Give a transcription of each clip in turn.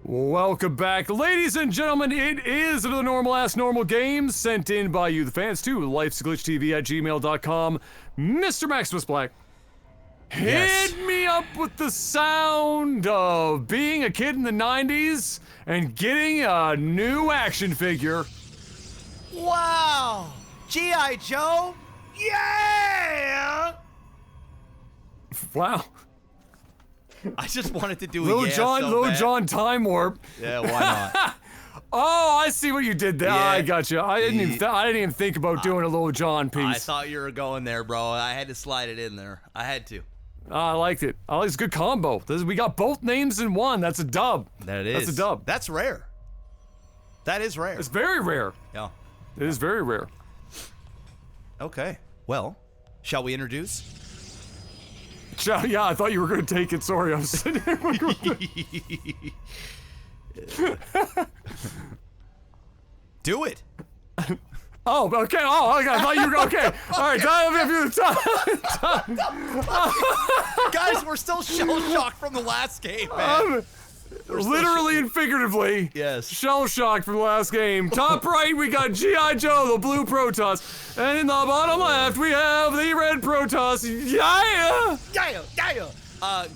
Welcome back, ladies and gentlemen. It is another normal game sent in by you, the fans, to Lifesaglitchtv at gmail.com. Mr. Maximus Black, hit me up with the sound of being a kid in the 90s and getting a new action figure. Wow! G.I. Joe? Yeah! Wow. I just wanted to do Little John Time Warp. Yeah, why not? Oh, I see what you did there. Yeah. I got you. I didn't even think about doing a Little John piece. I thought you were going there, bro. I had to slide it in there. I had to. I liked it. It's a good combo. We got both names in one. That's a dub. That is. That's a dub. That's rare. That is rare. It's very rare. Yeah. It is very rare. Okay. Well, shall we introduce? Yeah, I thought you were going to take it. Sorry, I was sitting here. Do it. Oh, okay. Oh, okay. I thought you were okay. All right, Guys, we're still shell-shocked from the last game, man. Literally and figuratively. Yes. Shell-shocked from the last game. Top right, we got G.I. Joe, the blue Protoss. And in the bottom left, we have the red Protoss. Yeah!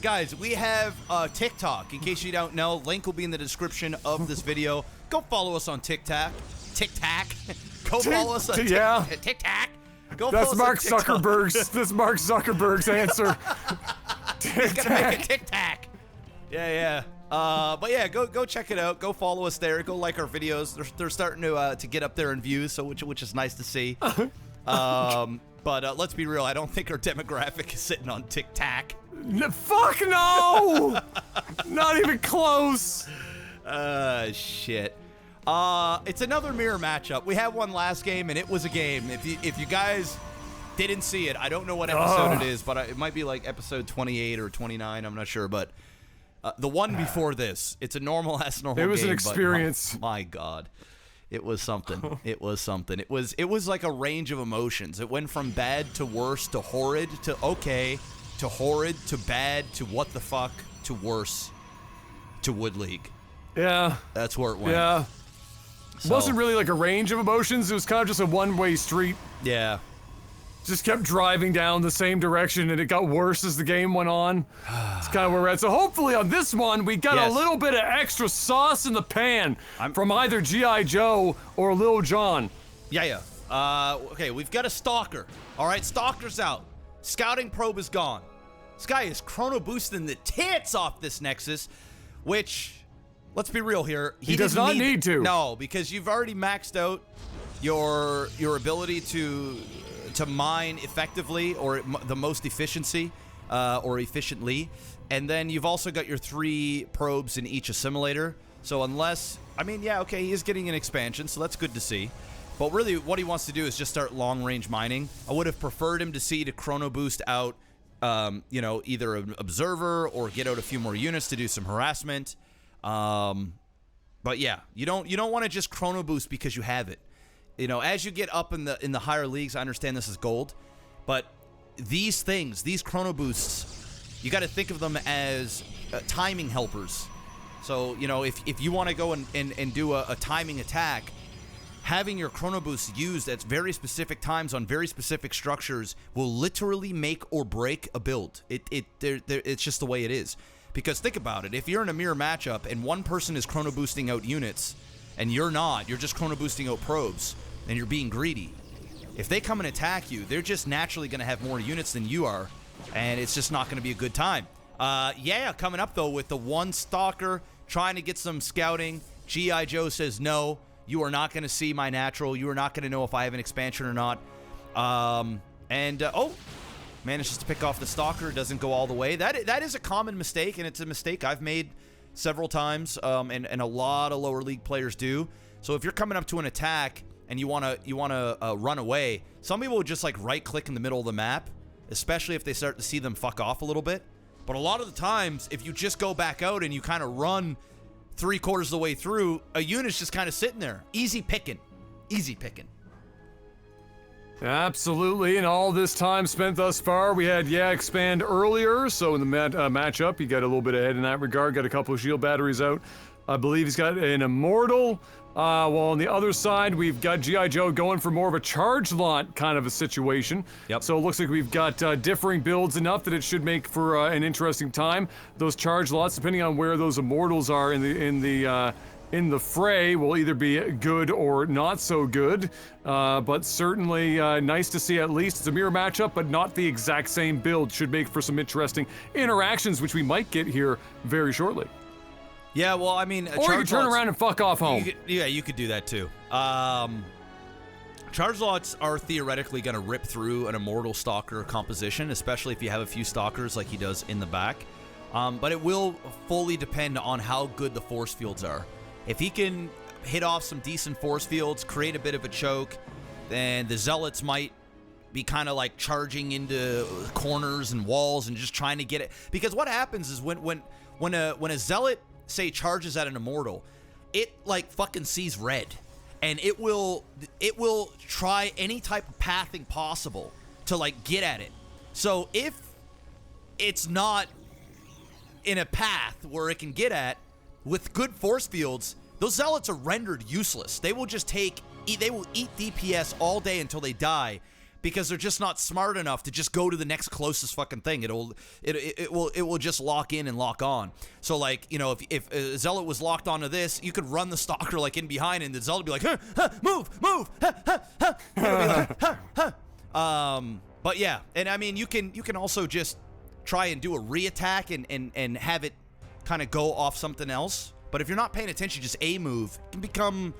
Guys, we have TikTok. In case you don't know, link will be in the description of this video. Go follow us on TikTok. Go follow us on TikTok. Go That's follow Mark us on TikTok. That's Mark Zuckerberg's answer. He's gonna make a TikTok. Yeah. But yeah, go check it out. Go follow us there. Go like our videos. They're starting to get up there in views, so which is nice to see. But let's be real. I don't think our demographic is sitting on TikTok. Fuck no! Not even close. Shit. It's another mirror matchup. We had one last game, and it was a game. If you guys didn't see it, I don't know what episode it is, but it might be like episode 28 or 29. I'm not sure, but the one before this, it's a normal game. It was an experience. My God. It was something. It was something. It was like a range of emotions. It went from bad to worse to horrid to okay to horrid to bad to what the fuck to worse to Wood League. Yeah. That's where it went. Yeah. So, It wasn't really like a range of emotions. It was kind of just a one-way street. Yeah. Just kept driving down the same direction, and it got worse as the game went on. It's kind of where we're at. So hopefully on this one, we got a little bit of extra sauce in the pan from either G.I. Joe or Lil Jon. Yeah. Okay, we've got a Stalker. All right, Stalker's out. Scouting probe is gone. This guy is chrono boosting the tits off this Nexus, which, let's be real here. He does not need to. No, because you've already maxed out your ability to mine effectively or the most efficiently, and then you've also got your 3 probes in each assimilator. So unless, he is getting an expansion, so that's good to see. But really, what he wants to do is just start long-range mining. I would have preferred him to chrono boost out, either an observer or get out a few more units to do some harassment. But yeah, you don't want to just chrono boost because you have it. As you get up in the higher leagues, I understand this is gold, but these chrono boosts, you got to think of them as timing helpers. So, if you want to go and do a timing attack, having your chrono boosts used at very specific times on very specific structures will literally make or break a build. It's just the way it is. Because think about it, if you're in a mirror matchup and one person is chrono boosting out units and you're not, you're just chrono boosting out probes and you're being greedy. If they come and attack you, they're just naturally going to have more units than you are, and it's just not going to be a good time. Coming up though with the one Stalker trying to get some scouting. G.I. Joe says no. You are not going to see my natural. You are not going to know if I have an expansion or not. Manages to pick off the Stalker. Doesn't go all the way. That is a common mistake, and it's a mistake I've made several times, and a lot of lower league players do. So if you're coming up to an attack and you want to run away, some people would just like right-click in the middle of the map, especially if they start to see them fuck off a little bit. But a lot of the times, if you just go back out and you kind of run 3/4 of the way through, a unit's just kind of sitting there. Easy picking. Absolutely, and all this time spent thus far, we had expand earlier, so in the matchup, he got a little bit ahead in that regard, got a couple of shield batteries out. I believe he's got an immortal, while on the other side, we've got G.I. Joe going for more of a charge lot kind of a situation. Yep. So it looks like we've got differing builds enough that it should make for an interesting time. Those charge lots, depending on where those immortals are in the fray, will either be good or not so good, but certainly nice to see at least. It's a mirror matchup, but not the exact same build. Should make for some interesting interactions, which we might get here very shortly. Yeah, well, I mean... Or you can turn around and fuck off home. You could do that too. Charge lots are theoretically going to rip through an immortal stalker composition, especially if you have a few stalkers like he does in the back. But it will fully depend on how good the force fields are. If he can hit off some decent force fields, create a bit of a choke, then the zealots might be kind of like charging into corners and walls and just trying to get it. Because what happens is when a zealot, say, charges at an immortal, it like fucking sees red, and it will try any type of pathing possible to like get at it. So if it's not in a path where it can get at, with good force fields, those zealots are rendered useless. They will just eat DPS all day until they die, because they're just not smart enough to just go to the next closest fucking thing. It will just lock in and lock on. So like, you know, if a zealot was locked onto this, you could run the stalker like in behind, and the zealot would be like, huh, huh, move, huh, huh, huh. It'll be like, huh, huh. But yeah, and I mean, you can also just try and do a re-attack and have it kind of go off something else. But if you're not paying attention, just a move can become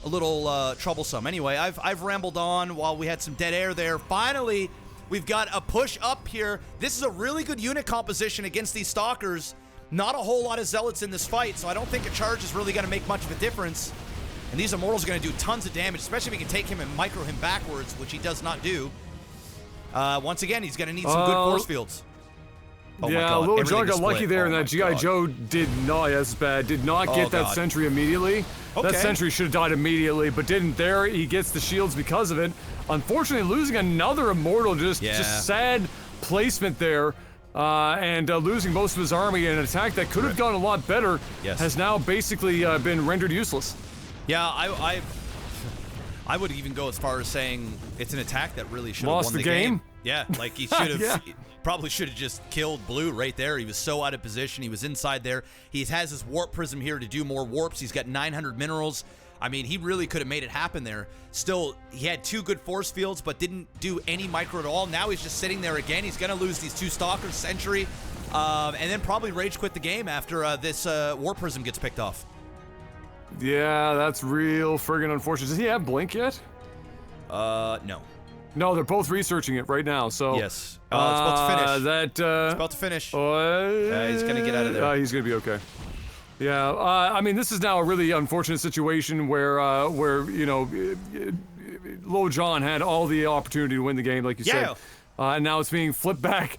a little troublesome. Anyway, I've rambled on while we had some dead air there. Finally, we've got a push up here. This is a really good unit composition against these stalkers. Not a whole lot of zealots in this fight, so I don't think a charge is really going to make much of a difference. And these immortals are going to do tons of damage, especially if he can take him and micro him backwards, which he does not do. Once again, he's going to need some good force fields. Oh yeah, my God. Little Everything John got is lucky split. there, and Oh that my G.I. God. Joe did not, that's bad, did not get that God. sentry immediately. Okay. That sentry should have died immediately, but didn't there. He gets the shields because of it. Unfortunately, losing another immortal, just sad placement there, and losing most of his army in an attack that could have gone a lot better, has now basically been rendered useless. Yeah, I would even go as far as saying it's an attack that really should have Lost won the the game? Yeah, like he should have, probably should have just killed Blue right there. He was so out of position. He was inside there. He has his warp prism here to do more warps. He's got 900 minerals. I mean, he really could have made it happen there. Still, he had two good force fields, but didn't do any micro at all. Now he's just sitting there again. He's going to lose these two stalkers, Sentry, and then probably rage quit the game after this warp prism gets picked off. Yeah, that's real friggin' unfortunate. Does he have Blink yet? No. No, they're both researching it right now, so... Yes. It's about to finish. It's about to finish. He's going to get out of there. He's going to be okay. Yeah, I mean, this is now a really unfortunate situation where you know, Lil Jon had all the opportunity to win the game, like you said. And now it's being flipped back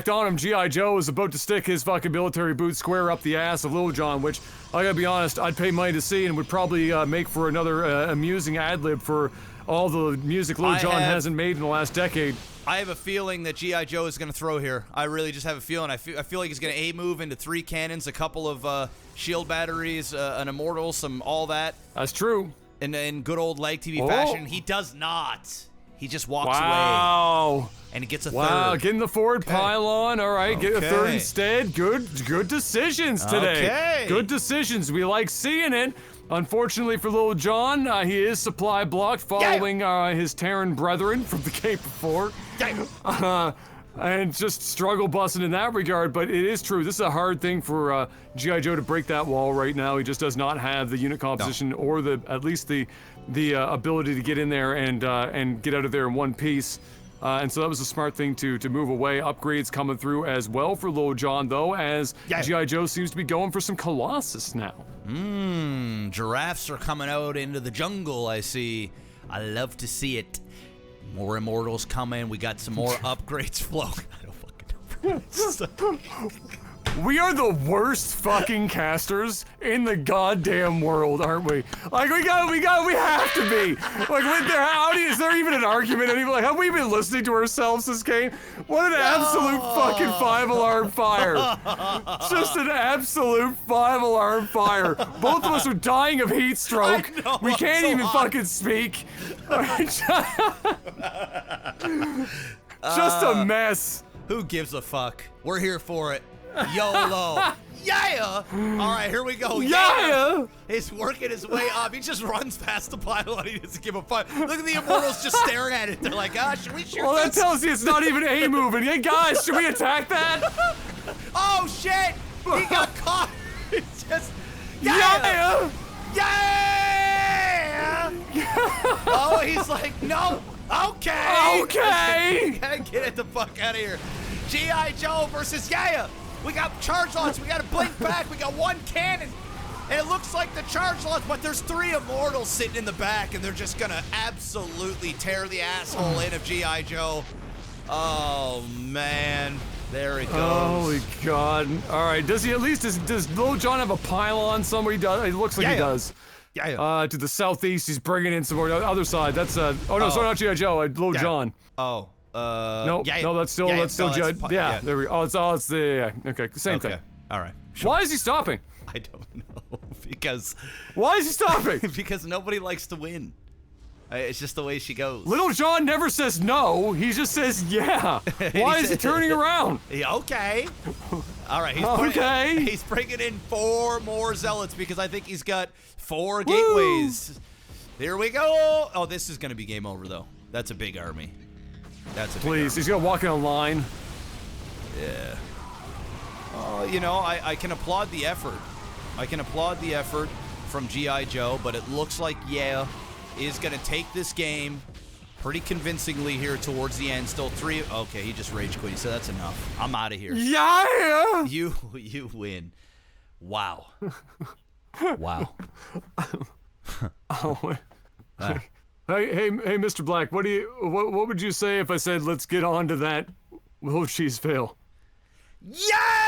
on him. G.I. Joe is about to stick his fucking military boot square up the ass of Lil Jon, which, I gotta be honest, I'd pay money to see and would probably make for another amusing ad-lib for all the music Lil Jon hasn't made in the last decade. I have a feeling that G.I. Joe is going to throw here. I really just have a feeling. I feel like he's going to A-move into 3 cannons, a couple of shield batteries, an immortal, some all that. That's true. In good old Lag TV fashion. He does not. He just walks away. Wow. And he gets a third. Wow, getting the forward pylon. All right, get a third instead. Good decisions today. Good decisions. We like seeing it. Unfortunately for Lil Jon, he is supply blocked following his Terran brethren from the game before. And just struggle busting in that regard, but it is true. This is a hard thing for G.I. Joe to break that wall right now. He just does not have the unit composition or at least the ability to get in there and get out of there in one piece. And so that was a smart thing to move away. Upgrades coming through as well for Lil Jon, though, as G.I. Joe seems to be going for some Colossus now. Giraffes are coming out into the jungle, I see. I love to see it. More immortals coming. We got some more upgrades flowing. I don't fucking know. We are the worst fucking casters in the goddamn world, aren't we? Like, we have to be. Like, is there even an argument anymore? Like, have we been listening to ourselves this game? What an absolute fucking 5-alarm fire. Just an absolute 5-alarm fire. Both of us are dying of heat stroke. We can't even fucking speak. Just a mess. Who gives a fuck? We're here for it. YOLO. Yeah! Alright, here we go. Yeah! He's working his way up. He just runs past the pylon. He doesn't give a fuck. Look at the Immortals just staring at it. They're like, should we shoot Well, that this? tells you it's not even A moving. Hey, guys, should we attack that? Oh, shit! He got caught. It's just... Yeah! Yeah! Oh, he's like, no. Okay. Okay. Gotta get it the fuck out of here. G.I. Joe versus Yaya. We got charge launch. We got to blink back. We got one cannon. And it looks like the charge launch, but there's 3 Immortals sitting in the back, and they're just going to absolutely tear the asshole in of G.I. Joe. Oh, man. There it goes. Holy God. All right. Does he at least, does Lil Jon have a pylon somewhere? He does. It looks like he does. Yeah. To the southeast, he's bringing in some more. Other side, that's sorry, not G.I. Joe, Lil Jon. Oh. No, that's still G.I. Yeah, there we go. It's the, okay, same thing. All right. Sure. Why is he stopping? I don't know. Because... Why is he stopping? Because nobody likes to win. It's just the way she goes. Little John never says no. He just says yeah. Why is he turning around? Okay. All right. He's bringing in 4 more zealots because I think he's got 4 gateways. Here we go. Oh, this is going to be game over, though. That's a big army. That's a big army. He's going to walk in a line. Yeah. You know, I can applaud the effort. I can applaud the effort from G.I. Joe, but it looks like is going to take this game pretty convincingly here towards the end. Still 3. Okay, he just rage quit. So that's enough. I'm out of here. Yeah. You win. Wow. Wow. Hey, Mr. Black. What would you say if I said let's get on to that Will Cheese fail? Yeah!